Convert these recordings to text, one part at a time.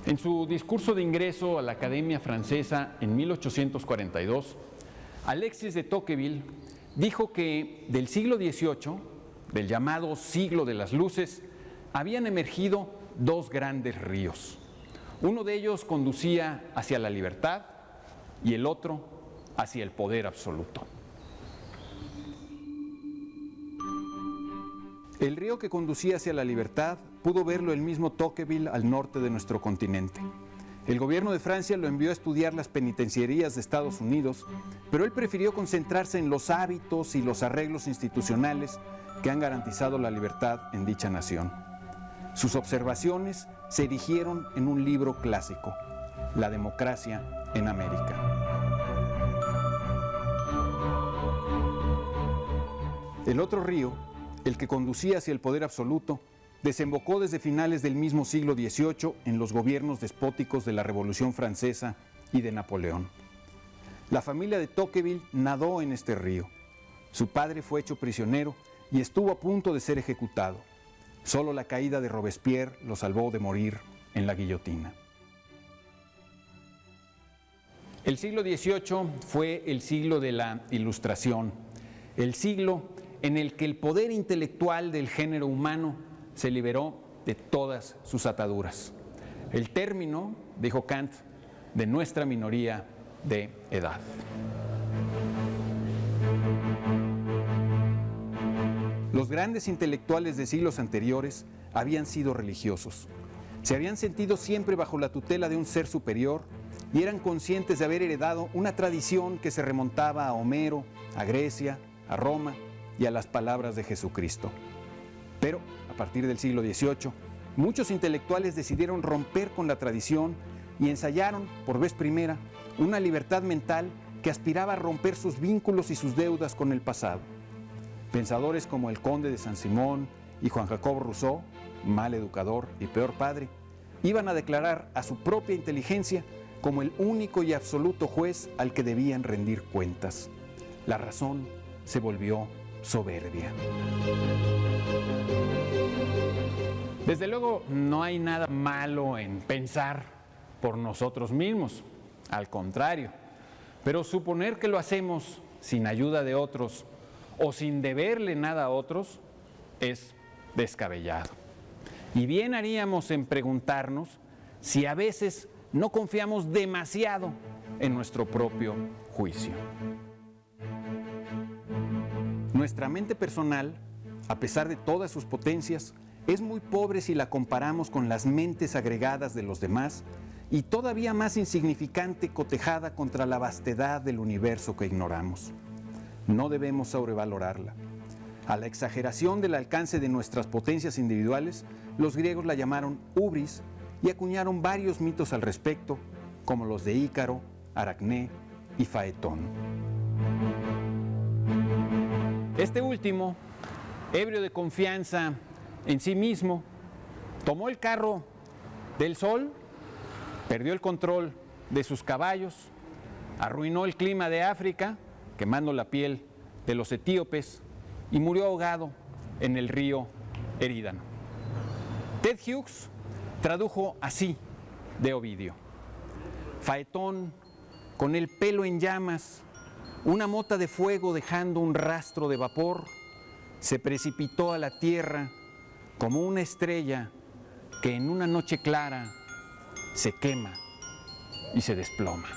En su discurso de ingreso a la Academia Francesa en 1842, Alexis de Tocqueville dijo que del siglo XVIII, del llamado siglo de las luces, habían emergido dos grandes ríos. Uno de ellos conducía hacia la libertad y el otro hacia el poder absoluto. El río que conducía hacia la libertad pudo verlo el mismo Tocqueville al norte de nuestro continente. El gobierno de Francia lo envió a estudiar las penitenciarías de Estados Unidos, pero él prefirió concentrarse en los hábitos y los arreglos institucionales que han garantizado la libertad en dicha nación. Sus observaciones se erigieron en un libro clásico, La democracia en América. El otro río, el que conducía hacia el poder absoluto, desembocó desde finales del mismo siglo XVIII en los gobiernos despóticos de la Revolución Francesa y de Napoleón. La familia de Tocqueville nadó en este río. Su padre fue hecho prisionero y estuvo a punto de ser ejecutado. Solo la caída de Robespierre lo salvó de morir en la guillotina. El siglo XVIII fue el siglo de la Ilustración, el siglo en el que el poder intelectual del género humano se liberó de todas sus ataduras. El término, dijo Kant, de nuestra minoría de edad. Los grandes intelectuales de siglos anteriores habían sido religiosos. Se habían sentido siempre bajo la tutela de un ser superior y eran conscientes de haber heredado una tradición que se remontaba a Homero, a Grecia, a Roma y a las palabras de Jesucristo. Pero, a partir del siglo XVIII, muchos intelectuales decidieron romper con la tradición y ensayaron, por vez primera, una libertad mental que aspiraba a romper sus vínculos y sus deudas con el pasado. Pensadores como el conde de Saint-Simon y Juan Jacobo Rousseau, mal educador y peor padre, iban a declarar a su propia inteligencia como el único y absoluto juez al que debían rendir cuentas. La razón se volvió soberbia. Desde luego, no hay nada malo en pensar por nosotros mismos, al contrario, pero suponer que lo hacemos sin ayuda de otros o sin deberle nada a otros es descabellado. Y bien haríamos en preguntarnos si a veces no confiamos demasiado en nuestro propio juicio. Nuestra mente personal, a pesar de todas sus potencias, es muy pobre si la comparamos con las mentes agregadas de los demás y todavía más insignificante cotejada contra la vastedad del universo que ignoramos. No debemos sobrevalorarla. A la exageración del alcance de nuestras potencias individuales, los griegos la llamaron hubris y acuñaron varios mitos al respecto, como los de Ícaro, Aracné y Faetón. Este último, ebrio de confianza en sí mismo, tomó el carro del sol, perdió el control de sus caballos, arruinó el clima de África, quemando la piel de los etíopes, y murió ahogado en el río Erídano. Ted Hughes tradujo así de Ovidio: Faetón, con el pelo en llamas, una mota de fuego dejando un rastro de vapor, se precipitó a la tierra como una estrella que en una noche clara se quema y se desploma.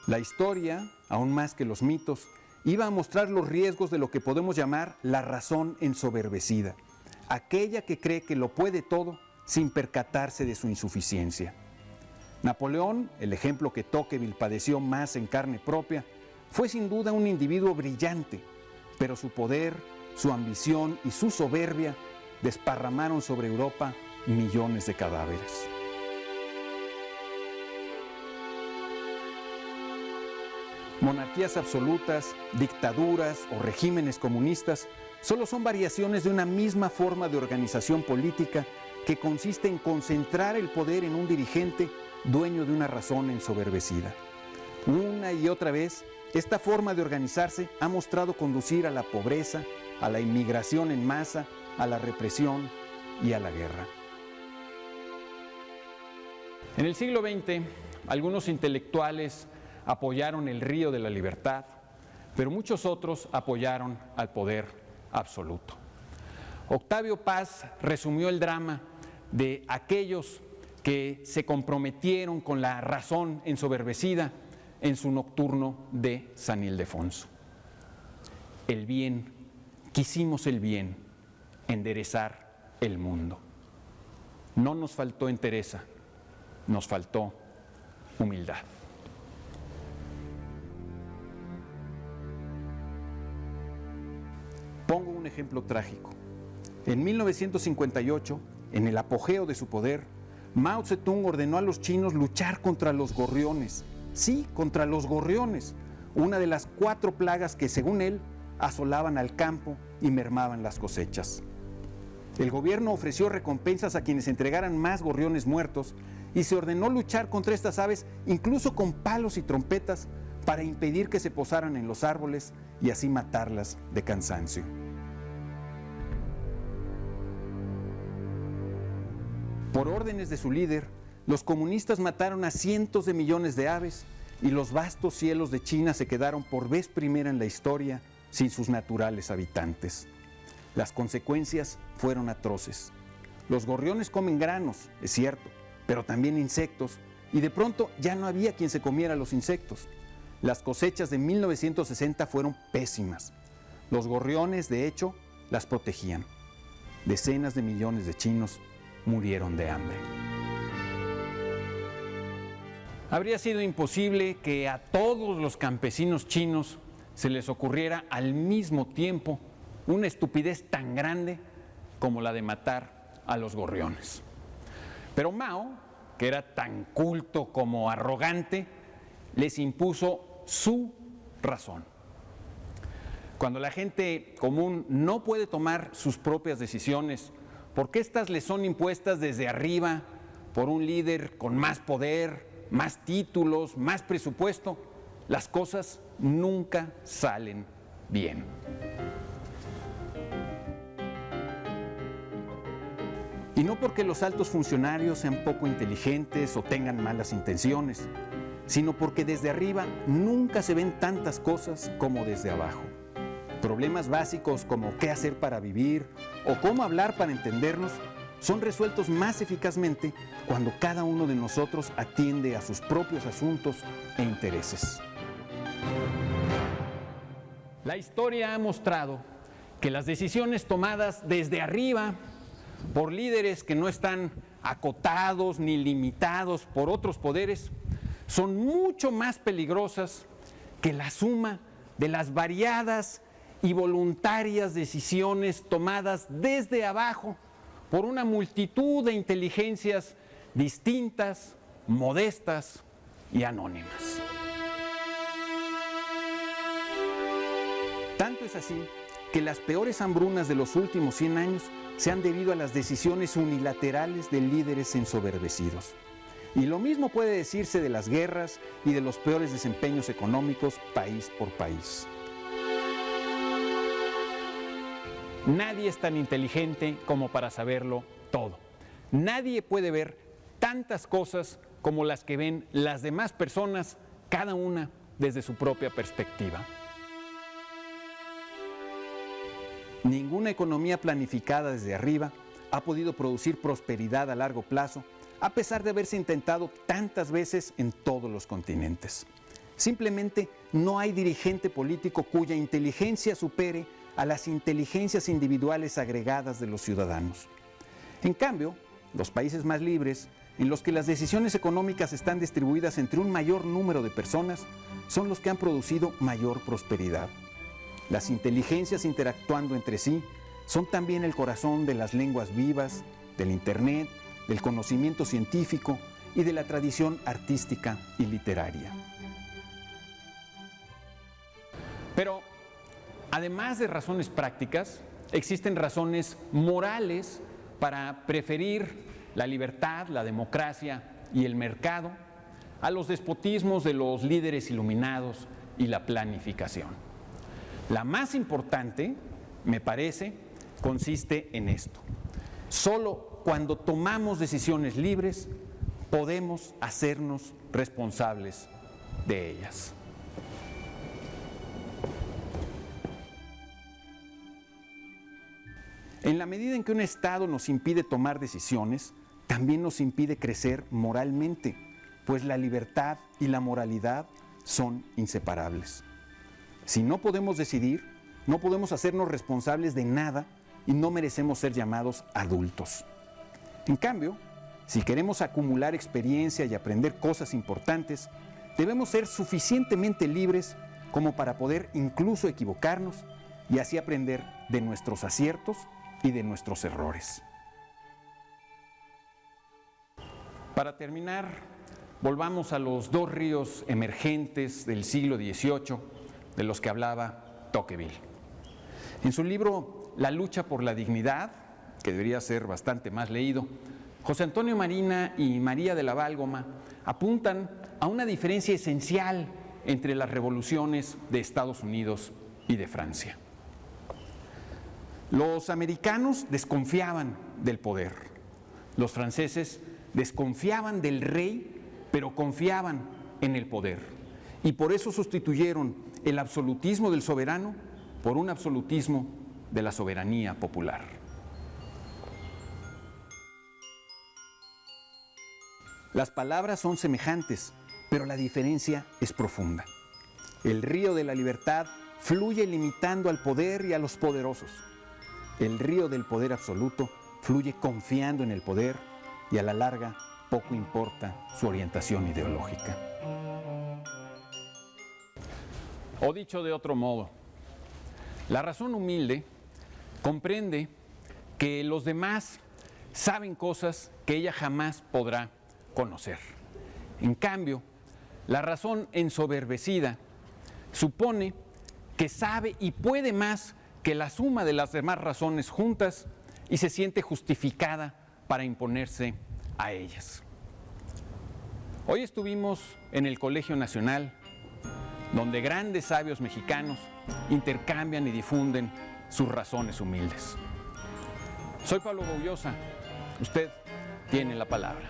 La historia, aún más que los mitos, iba a mostrar los riesgos de lo que podemos llamar la razón ensoberbecida, aquella que cree que lo puede todo sin percatarse de su insuficiencia. Napoleón, el ejemplo que Tocqueville padeció más en carne propia, fue sin duda un individuo brillante, pero su poder, su ambición y su soberbia desparramaron sobre Europa millones de cadáveres. Monarquías absolutas, dictaduras o regímenes comunistas solo son variaciones de una misma forma de organización política que consiste en concentrar el poder en un dirigente dueño de una razón ensoberbecida. Una y otra vez, esta forma de organizarse ha mostrado conducir a la pobreza, a la inmigración en masa, a la represión y a la guerra. En el siglo XX, algunos intelectuales apoyaron el río de la libertad, pero muchos otros apoyaron al poder absoluto. Octavio Paz resumió el drama de aquellos que se comprometieron con la razón ensoberbecida en su nocturno de San Ildefonso. El bien, quisimos el bien, enderezar el mundo. No nos faltó entereza, nos faltó humildad. Pongo un ejemplo trágico. En 1958, en el apogeo de su poder, Mao Zedong ordenó a los chinos luchar contra los gorriones. Sí, contra los gorriones, una de las 4 plagas que, según él, asolaban al campo y mermaban las cosechas. El gobierno ofreció recompensas a quienes entregaran más gorriones muertos y se ordenó luchar contra estas aves incluso con palos y trompetas para impedir que se posaran en los árboles y así matarlas de cansancio. Por órdenes de su líder, los comunistas mataron a cientos de millones de aves y los vastos cielos de China se quedaron por vez primera en la historia sin sus naturales habitantes. Las consecuencias fueron atroces. Los gorriones comen granos, es cierto, pero también insectos, y de pronto ya no había quien se comiera los insectos. Las cosechas de 1960 fueron pésimas. Los gorriones, de hecho, las protegían. Decenas de millones de chinos murieron de hambre. Habría sido imposible que a todos los campesinos chinos se les ocurriera al mismo tiempo una estupidez tan grande como la de matar a los gorriones. Pero Mao, que era tan culto como arrogante, les impuso su razón. Cuando la gente común no puede tomar sus propias decisiones, porque éstas les son impuestas desde arriba por un líder con más poder, más títulos, más presupuesto, las cosas nunca salen bien. Y no porque los altos funcionarios sean poco inteligentes o tengan malas intenciones, sino porque desde arriba nunca se ven tantas cosas como desde abajo. Problemas básicos como qué hacer para vivir o cómo hablar para entendernos son resueltos más eficazmente cuando cada uno de nosotros atiende a sus propios asuntos e intereses. La historia ha mostrado que las decisiones tomadas desde arriba por líderes que no están acotados ni limitados por otros poderes son mucho más peligrosas que la suma de las variadas y voluntarias decisiones tomadas desde abajo por una multitud de inteligencias distintas, modestas y anónimas. Tanto es así que las peores hambrunas de los últimos 100 años se han debido a las decisiones unilaterales de líderes ensoberbecidos. Y lo mismo puede decirse de las guerras y de los peores desempeños económicos país por país. Nadie es tan inteligente como para saberlo todo. Nadie puede ver tantas cosas como las que ven las demás personas, cada una desde su propia perspectiva. Ninguna economía planificada desde arriba ha podido producir prosperidad a largo plazo, a pesar de haberse intentado tantas veces en todos los continentes. Simplemente no hay dirigente político cuya inteligencia supere a las inteligencias individuales agregadas de los ciudadanos. En cambio, los países más libres, en los que las decisiones económicas están distribuidas entre un mayor número de personas, son los que han producido mayor prosperidad. Las inteligencias interactuando entre sí son también el corazón de las lenguas vivas, del Internet, del conocimiento científico y de la tradición artística y literaria. Pero, además de razones prácticas, existen razones morales para preferir la libertad, la democracia y el mercado a los despotismos de los líderes iluminados y la planificación. La más importante, me parece, consiste en esto. Solo cuando tomamos decisiones libres podemos hacernos responsables de ellas. En la medida en que un Estado nos impide tomar decisiones, también nos impide crecer moralmente, pues la libertad y la moralidad son inseparables. Si no podemos decidir, no podemos hacernos responsables de nada y no merecemos ser llamados adultos. En cambio, si queremos acumular experiencia y aprender cosas importantes, debemos ser suficientemente libres como para poder incluso equivocarnos y así aprender de nuestros aciertos y de nuestros errores. Para terminar, volvamos a los dos ríos emergentes del siglo XVIII de los que hablaba Tocqueville. En su libro La lucha por la dignidad, que debería ser bastante más leído, José Antonio Marina y María de la Válgoma apuntan a una diferencia esencial entre las revoluciones de Estados Unidos y de Francia. Los americanos desconfiaban del poder. Los franceses desconfiaban del rey, pero confiaban en el poder. Y por eso sustituyeron el absolutismo del soberano por un absolutismo de la soberanía popular. Las palabras son semejantes, pero la diferencia es profunda. El río de la libertad fluye limitando al poder y a los poderosos. El río del poder absoluto fluye confiando en el poder y a la larga poco importa su orientación ideológica. O dicho de otro modo, la razón humilde comprende que los demás saben cosas que ella jamás podrá conocer. En cambio, la razón ensoberbecida supone que sabe y puede más que la suma de las demás razones juntas y se siente justificada para imponerse a ellas. Hoy estuvimos en el Colegio Nacional, donde grandes sabios mexicanos intercambian y difunden sus razones humildes. Soy Pablo Gaullosa, usted tiene la palabra.